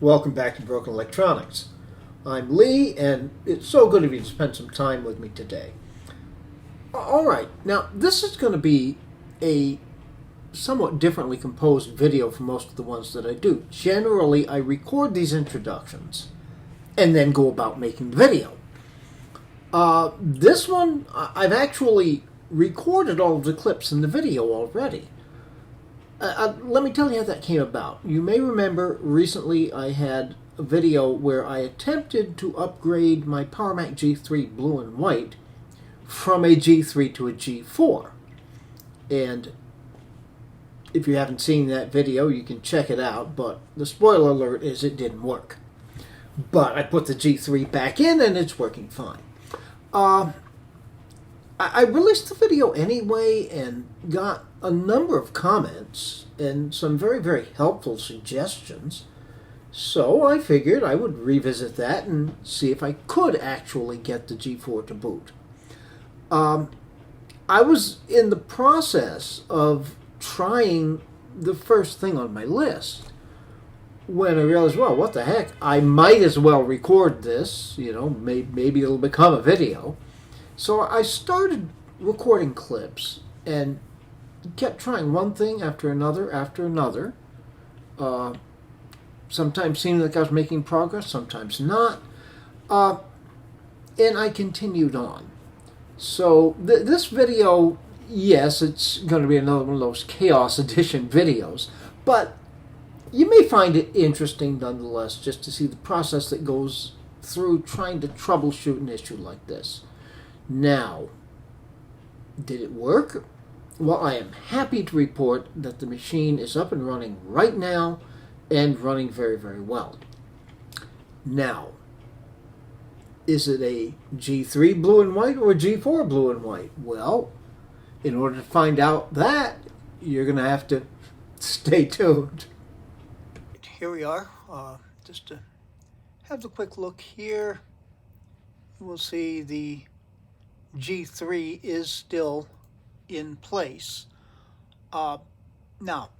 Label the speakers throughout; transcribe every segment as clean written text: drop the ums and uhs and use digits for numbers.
Speaker 1: Welcome back to Broken Electronics. I'm Lee, and it's so good of you to spend some time with me today. All right, now this is going to be a somewhat differently composed video from most of the ones that I do. Generally, I record these introductions and then go about making the video. This one, I've actually recorded all of the clips in the video already. Let me tell you how that came about. You may remember recently I had a video where I attempted to upgrade my PowerMac G3 blue and white from a G3 to a G4. And if you haven't seen that video, you can check it out, but the spoiler alert is it didn't work. But I put the G3 back in and it's working fine. I released the video anyway and got a number of comments and some very, very helpful suggestions. So I figured I would revisit that and see if I could actually get the G4 to boot. I was in the process of trying the first thing on my list when I realized, well, what the heck, I might as well record this, maybe it'll become a video. So I started recording clips and kept trying one thing after another after another. Sometimes seemed like I was making progress, sometimes not. And I continued on. So this video, yes, it's going to be another one of those Chaos Edition videos, but you may find it interesting nonetheless just to see the process that goes through trying to troubleshoot an issue like this. Now, did it work? Well, I am happy to report that the machine is up and running right now and running very, very well. Now, is it a G3 blue and white or a G4 blue and white? Well, in order to find out that, you're going to have to stay tuned. Here we are. Just to have the quick look here, we'll see the G3 is still in place. Now,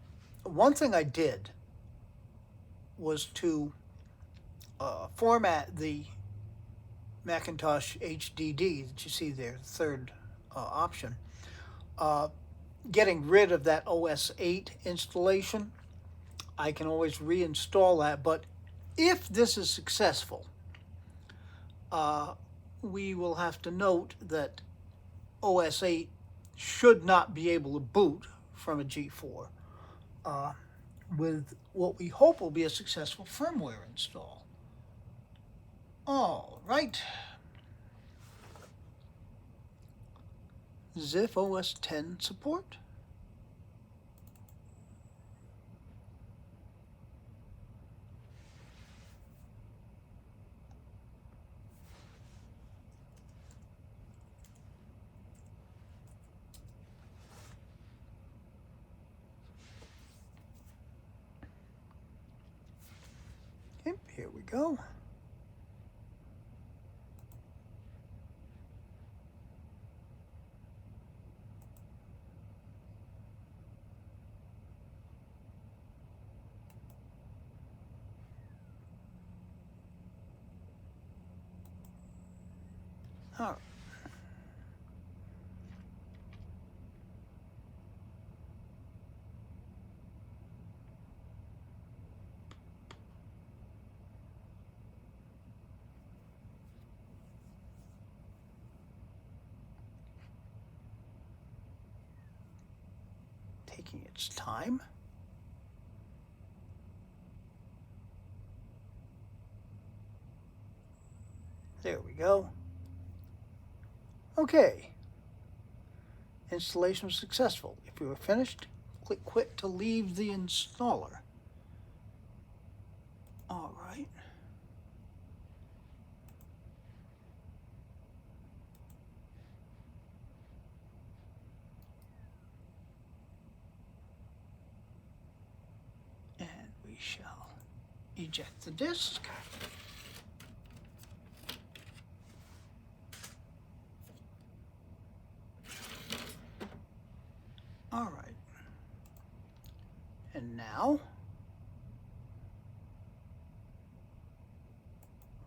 Speaker 1: one thing I did was to format the Macintosh HDD that you see there, the third option, getting rid of that OS 8 installation. I can always reinstall that, but if this is successful, we will have to note that OS 8 should not be able to boot from a G4 with what we hope will be a successful firmware install. All right. ZIF OS 10 support. Here we go. All right. Taking its time. There we go. Okay. Installation was successful. If you are finished, click quit to leave the installer. All right. And we shall eject the disk. All right. And now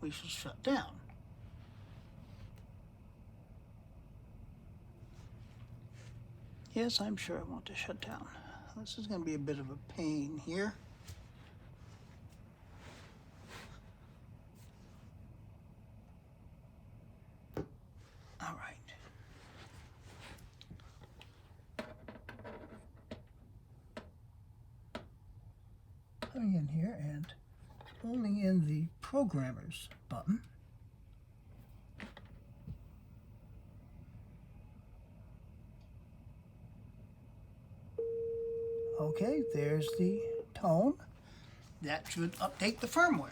Speaker 2: we should shut down. Yes, I'm sure I want to shut down. This is going to be a bit of a pain here. All right. Coming in here and holding in the Programmers button. Okay, there's the tone. That should update the firmware.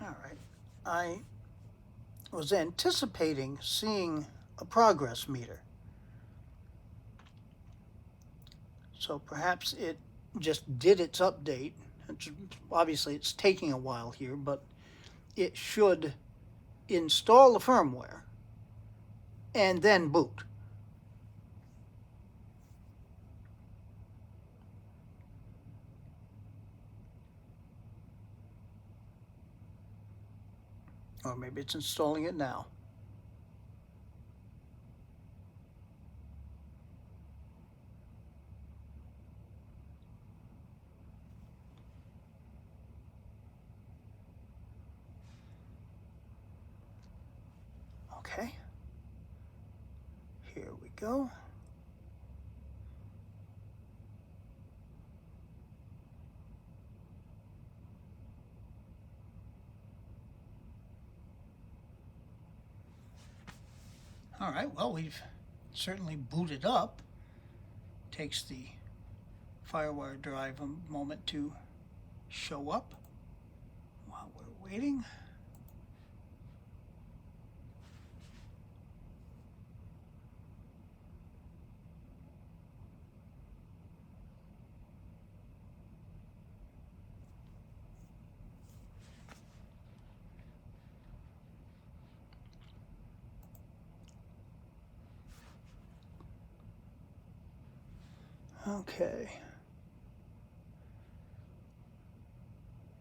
Speaker 2: All right. I was anticipating seeing a progress meter. So perhaps it just did its update. Obviously, it's taking a while here, but it should install the firmware and then boot. Or maybe it's installing it now. Okay. Here we go. All right, well, we've certainly booted up. Takes the FireWire drive a moment to show up while we're waiting. Okay.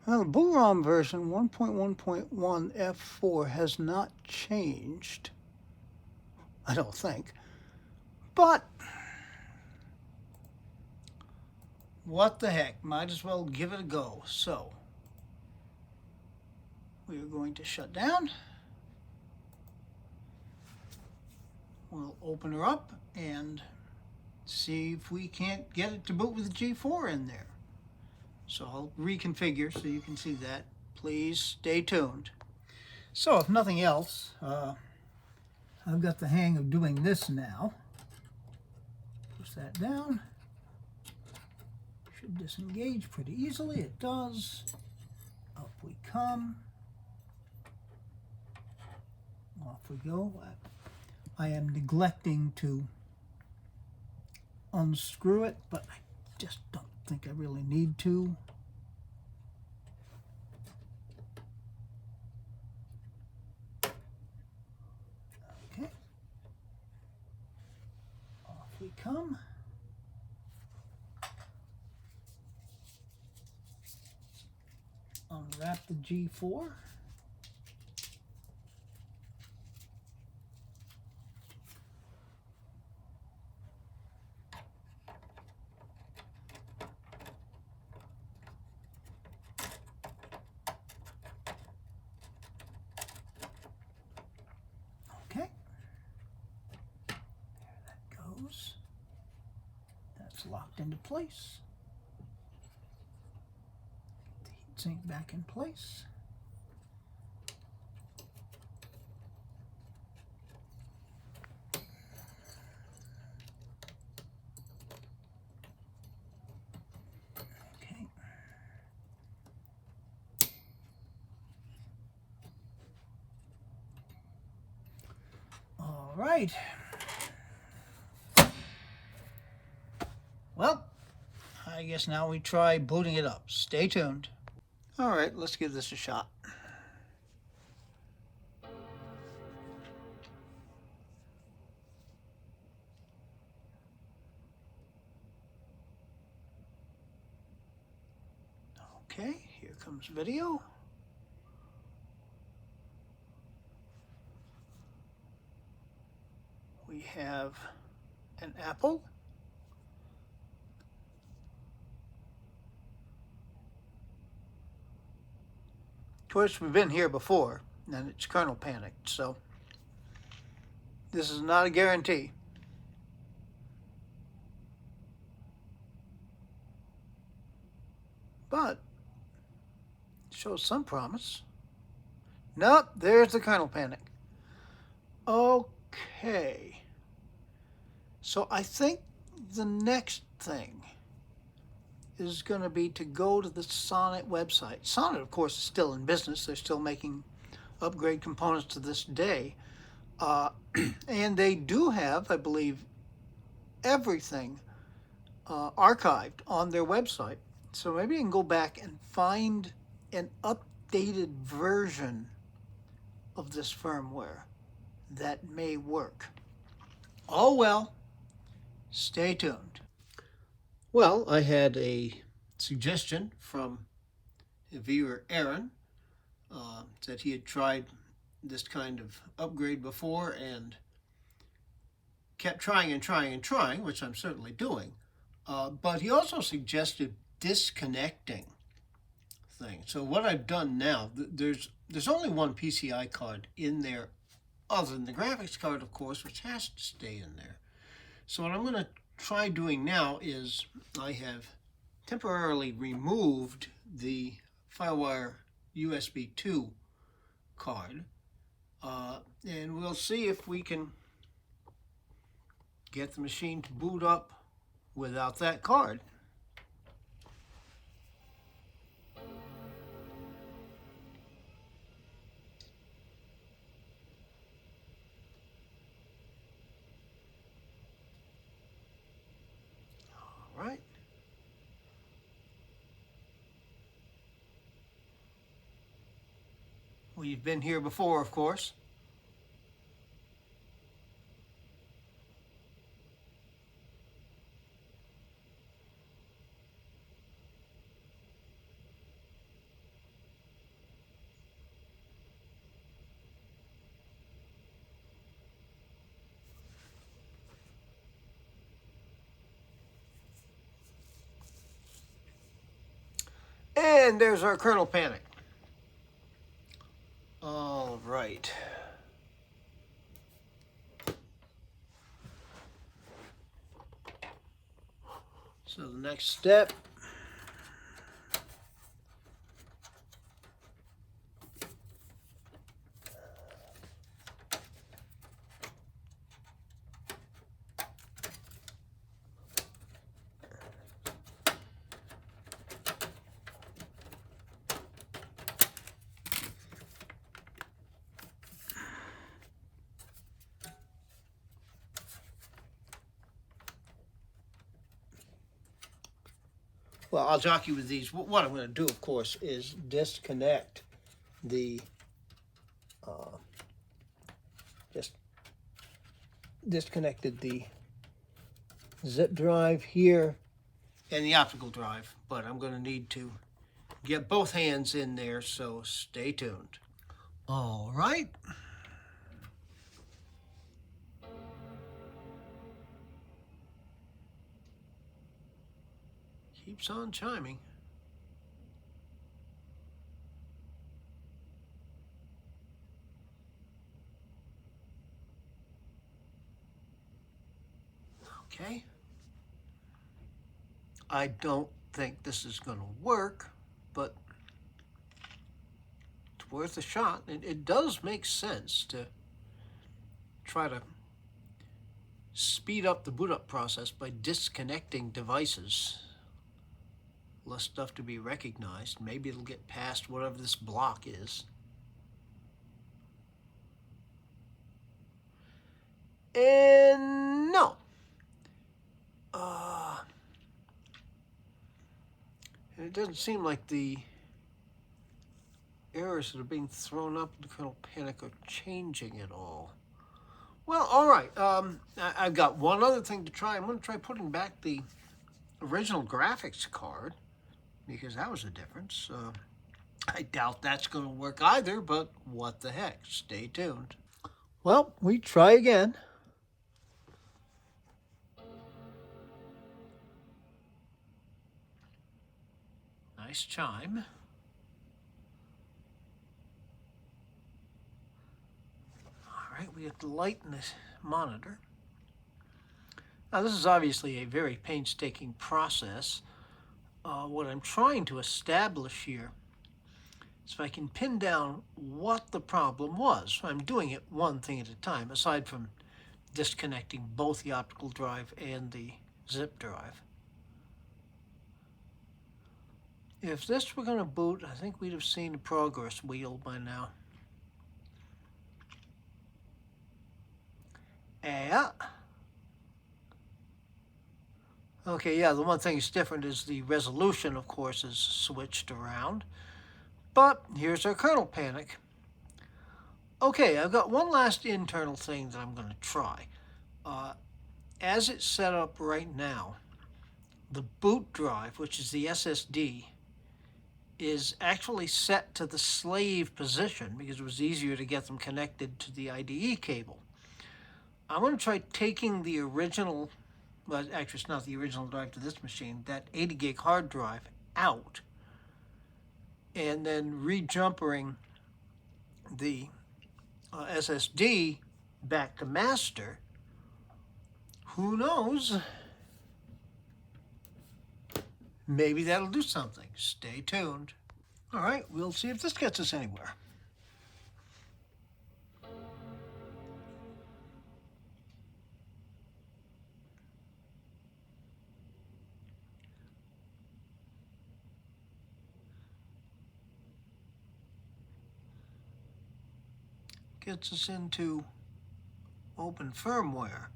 Speaker 2: Well, the Bool-ROM version 1.1.1 F4 has not changed, I don't think. But what the heck, might as well give it a go. So we are going to shut down. We'll open her up and see if we can't get it to boot with the G4 in there. So I'll reconfigure so you can see that. Please stay tuned. So if nothing else, I've got the hang of doing this now. Push that down. Should disengage pretty easily. It does. Up we come. Off we go. I am neglecting to unscrew it, but I just don't think I really need to. Okay. Off we come. Unwrap the G4. Okay. There that goes. That's locked into place. Sink back in place. right. Well, I guess now we try booting it up. Stay tuned. All right, let's give this a shot. Okay, here comes video. We have an apple. Of course, we've been here before, and it's kernel panicked, so this is not a guarantee. But it shows some promise. Nope, there's the kernel panic. Okay. So I think the next thing is going to be to go to the Sonnet website. Sonnet, of course, is still in business. They're still making upgrade components to this day. And they do have, I believe, everything archived on their website. So maybe I can go back and find an updated version of this firmware that may work. Oh well, stay tuned. Well, I had a suggestion from a viewer, Aaron, that he had tried this kind of upgrade before and kept trying and trying and trying, which I'm certainly doing. But he also suggested disconnecting thing. So what I've done now, there's only one PCI card in there other than the graphics card, of course, which has to stay in there. So what I'm going to try doing now is I have temporarily removed the FireWire USB 2 card, and we'll see if we can get the machine to boot up without that card. All right. We've been here before, of course. And there's our kernel panic. All right. So the next step, well, I'll jockey with these. What I'm going to do, of course, is disconnect the, just disconnected the zip drive here and the optical drive, but I'm going to need to get both hands in there, so stay tuned. All right. Keeps on chiming. Okay. I don't think this is going to work, but it's worth a shot. It does make sense to try to speed up the boot up process by disconnecting devices. Less stuff to be recognized. Maybe it'll get past whatever this block is.
Speaker 1: And no. It doesn't seem like the errors that are being thrown up in the kernel panic are changing at all. Well, all right. I've got one other thing to try. I'm going to try putting back the original graphics card, because that was a difference. I doubt that's going to work either, but what the heck. Stay tuned. Well, we try again. Nice chime. All right, we have the light in the monitor. Now, this is obviously a very painstaking process. What I'm trying to establish here is if I can pin down what the problem was. I'm doing it one thing at a time, aside from disconnecting both the optical drive and the zip drive. If this were going to boot, I think we'd have seen a progress wheel by now. Yeah. Okay, yeah, the one thing that's different is the resolution, of course, is switched around. But here's our kernel panic. Okay, I've got one last internal thing that I'm going to try. As it's set up right now, the boot drive, which is the SSD, is actually set to the slave position because it was easier to get them connected to the IDE cable. I'm going to try taking the original, well, actually it's not the original drive to this machine, that 80 gig hard drive out, and then rejumpering the SSD back to master. Who knows? Maybe that'll do something. Stay tuned. All right, we'll see if this gets us anywhere. Gets us into open firmware.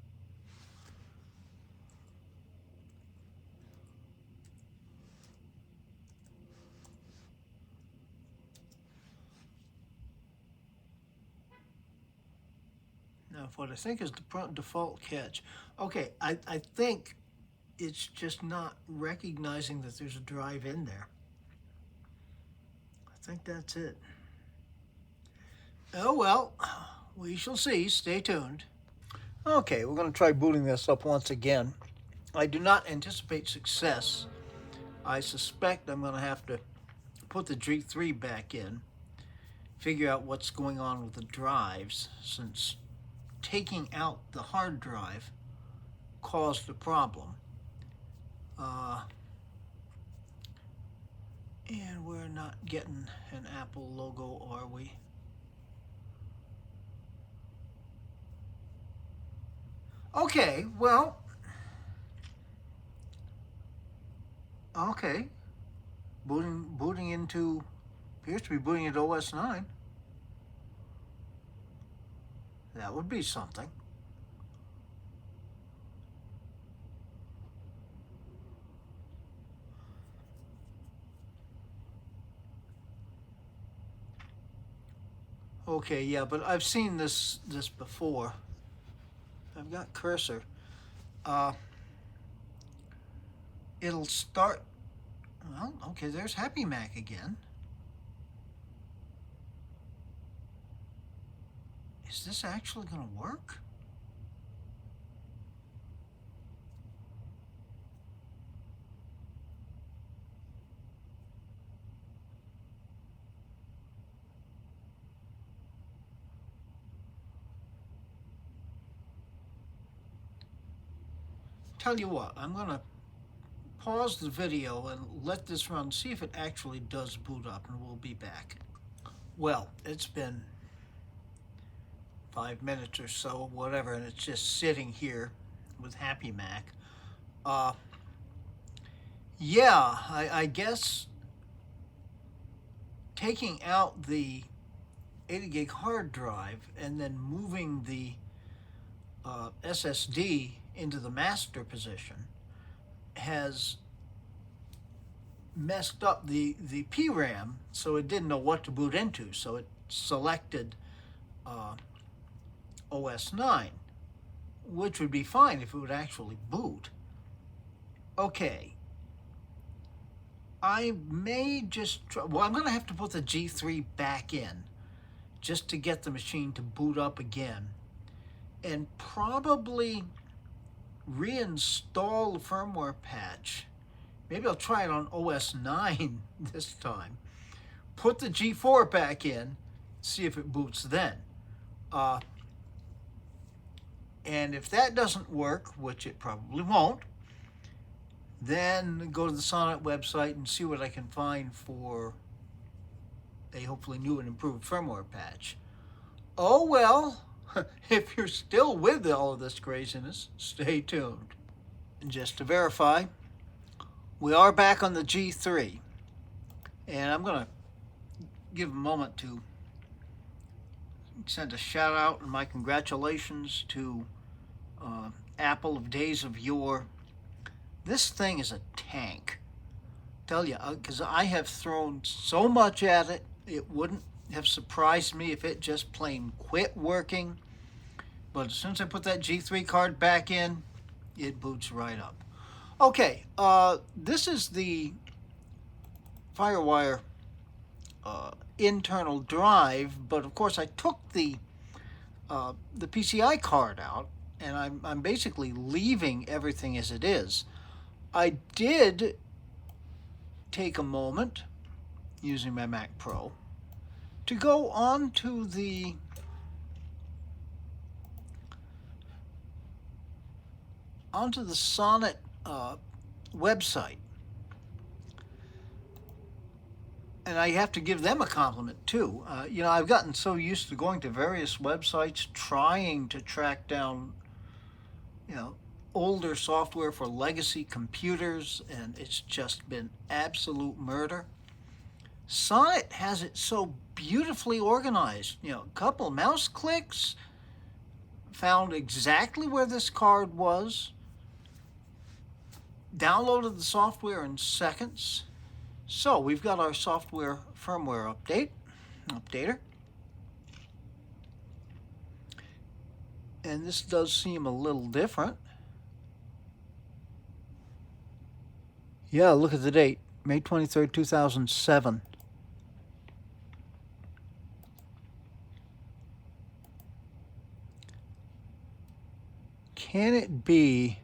Speaker 1: Now, what I think is the default catch. Okay, I think it's just not recognizing that there's a drive in there. I think that's it. Oh well, we shall see. Stay tuned. Okay, we're going to try booting this up once again. I do not anticipate success. I suspect I'm going to have to put the G3 back in, figure out what's going on with the drives, since taking out the hard drive caused the problem. And we're not getting an Apple logo, are we? Okay, well, okay. Booting into, appears to be booting into OS 9. That would be something. Okay, yeah, but I've seen this before. I've got cursor. It'll start. Well, okay, there's Happy Mac again. Is this actually going to work? Tell you what, I'm going to pause the video and let this run, see if it actually does boot up, and we'll be back. Well, it's been 5 minutes or so, whatever, and it's just sitting here with Happy Mac. Yeah, I guess taking out the 80 gig hard drive and then moving the
Speaker 2: SSD into the master position has messed up the PRAM, so it didn't know what to boot into. So it selected OS 9, which would be fine if it would actually boot. Okay. I may just try, well, I'm going to have to put the G3 back in just to get the machine to boot up again, and probably reinstall the firmware patch. Maybe I'll try it on OS 9 this time. Put the G4 back in, see if it boots then. And if that doesn't work, which it probably won't, then go to the Sonnet website and see what I can find for a hopefully new and improved firmware patch. Oh well, if you're still with all of this craziness, stay tuned. And just to verify, we are back on the G3, and I'm going to give a moment to send a shout out and my congratulations to Apple of days of yore. This thing is a tank. Tell you, because I have thrown so much at it, it wouldn't have surprised me if it just plain quit working. But as soon as I put that G3 card back in, it boots right up. Okay, this is the FireWire internal drive, but of course I took the PCI card out, and I'm basically leaving everything as it is. I did take a moment using my Mac Pro to go onto the Sonnet website, and I have to give them a compliment too. You know, I've gotten so used to going to various websites trying to track down, you know, older software for legacy computers, and it's just been absolute murder. Sonnet has it so beautifully organized. You know, a couple mouse clicks, found exactly where this card was, downloaded the software in seconds. So we've got our software firmware updater. And this does seem a little different. Yeah, look at the date, May 23rd, 2007. Can it be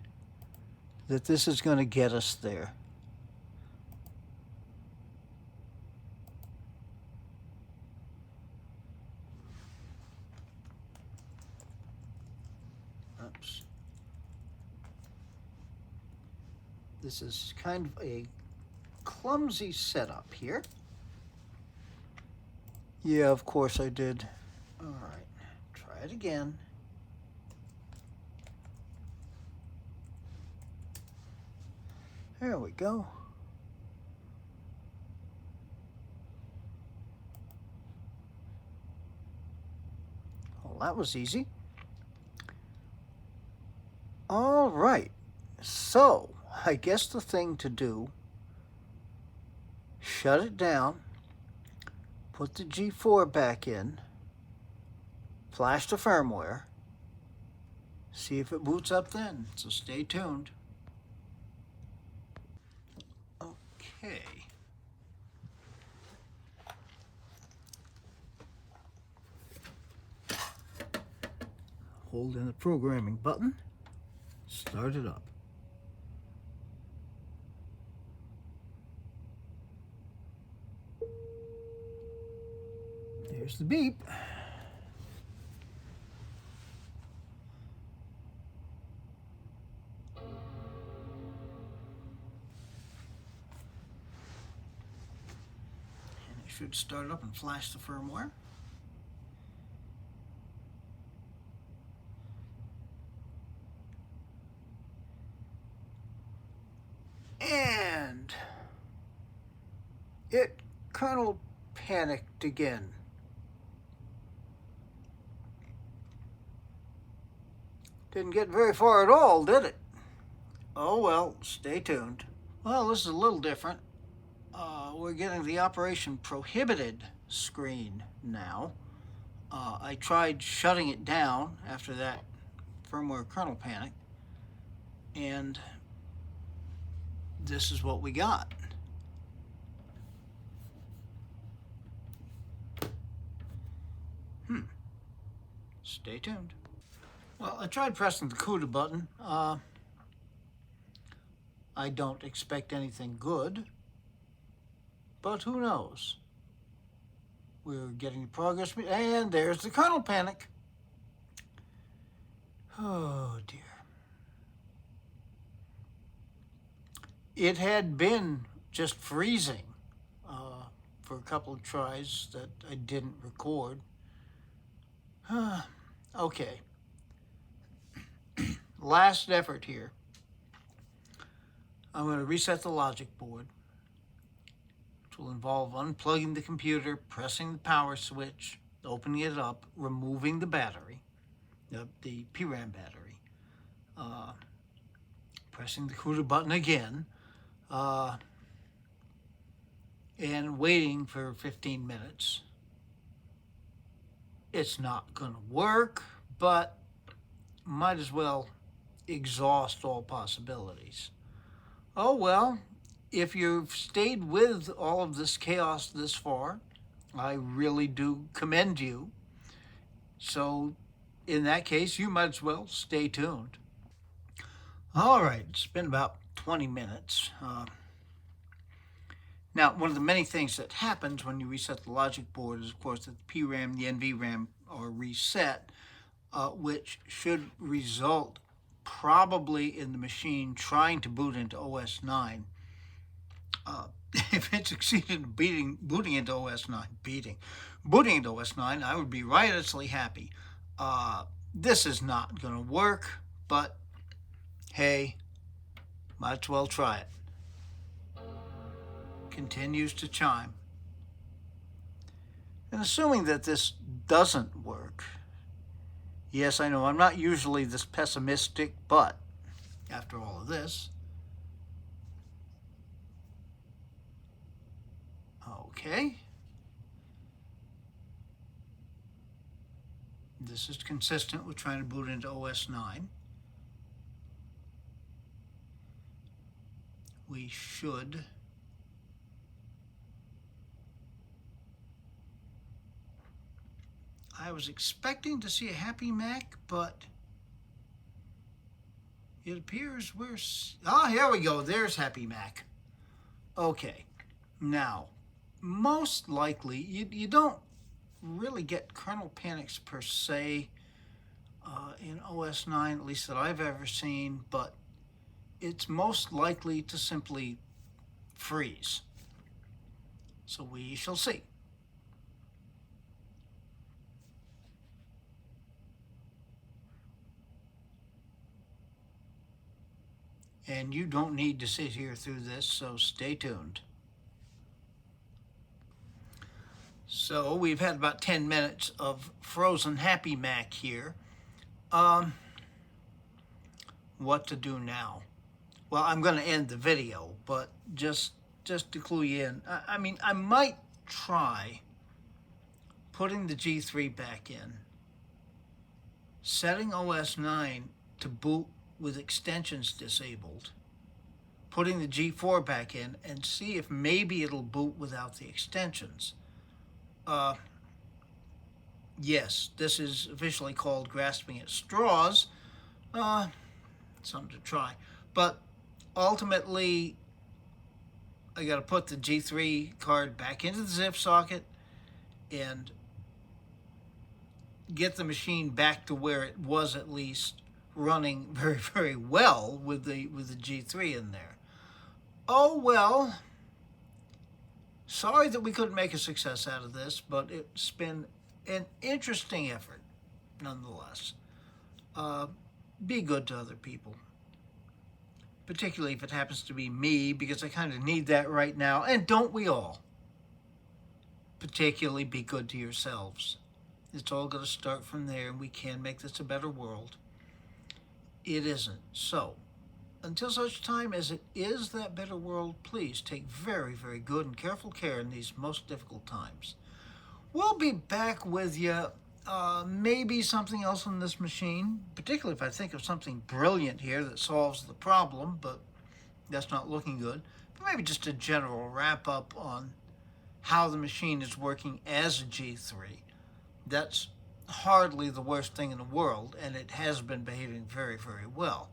Speaker 2: that this is going to get us there? Oops. This is kind of a clumsy setup here. Yeah, of course I did. All right, try it again. There we go. Well, that was easy. All right, so I guess the thing to do, shut it down, put the G4 back in, flash the firmware, see if it boots up then, so stay tuned. Okay. Hold in the programming button, start it up. There's the beep. And it should start up and flash the firmware. And it kernel panicked again. Didn't get very far at all, did it? Oh well, stay tuned. Well, this is a little different. We're getting the Operation Prohibited screen now. I tried shutting it down after that firmware kernel panic, and this is what we got. Stay tuned. Well, I tried pressing the CUDA button. I don't expect anything good, but who knows? We're getting progress, and there's the kernel panic. Oh dear. It had been just freezing for a couple of tries that I didn't record. Okay. Last effort here. I'm going to reset the logic board, which will involve unplugging the computer, pressing the power switch, opening it up, removing the battery, the PRAM battery, pressing the CUDA button again, and waiting for 15 minutes. It's not going to work, but might as well exhaust all possibilities. Oh well, if you've stayed with all of this chaos this far, I really do commend you. So in that case, you might as well stay tuned. All right, it's been about 20 minutes. Now, one of the many things that happens when you reset the logic board is, of course, that the PRAM, the NVRAM are reset, which should result probably in the machine trying to boot into OS 9. If it succeeded in booting into OS 9, I would be riotously happy. This is not going to work, but hey, might as well try it. Continues to chime. And assuming that this doesn't work, yes, I know I'm not usually this pessimistic, but after all of this, okay. This is consistent with trying to boot into OS 9. We should I was expecting to see a Happy Mac, but it appears we're... here we go. There's Happy Mac. Okay. Now, most likely, you don't really get kernel panics per se in OS 9, at least that I've ever seen, but it's most likely to simply freeze. So we shall see. And you don't need to sit here through this, so stay tuned. So we've had about 10 minutes of frozen Happy Mac here. What to do now? Well, I'm going to end the video, but just to clue you in, I mean, I might try putting the G3 back in, setting OS 9 to boot with extensions disabled, putting the G4 back in, and see if maybe it'll boot without the extensions. Yes, this is officially called grasping at straws. Something to try. But ultimately, I got to put the G3 card back into the ZIF socket and get the machine back to where it was, at least running very, very well with the G3 in there. Oh well. Sorry that we couldn't make a success out of this, but it's been an interesting effort nonetheless. Be good to other people, particularly if it happens to be me, because I kind of need that right now. And don't we all? Particularly be good to yourselves. It's all going to start from there, and we can make this a better world. it isn't. So, until such time as it is that better world, please take very, very good and careful care in these most difficult times. We'll be back with you. Maybe something else on this machine, particularly if I think of something brilliant here that solves the problem, but that's not looking good. But maybe just a general wrap up on how the machine is working as a G3. That's hardly the worst thing in the world, and it has been behaving very, very well.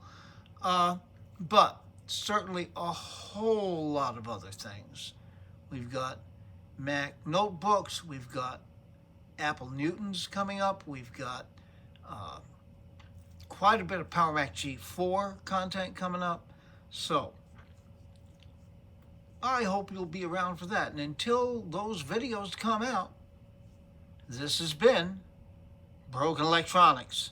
Speaker 2: But certainly a whole lot of other things. We've got Mac notebooks, we've got Apple Newtons coming up, we've got quite a bit of Power Mac G4 content coming up. So I hope you'll be around for that. And until those videos come out, this has been Broken Electronics.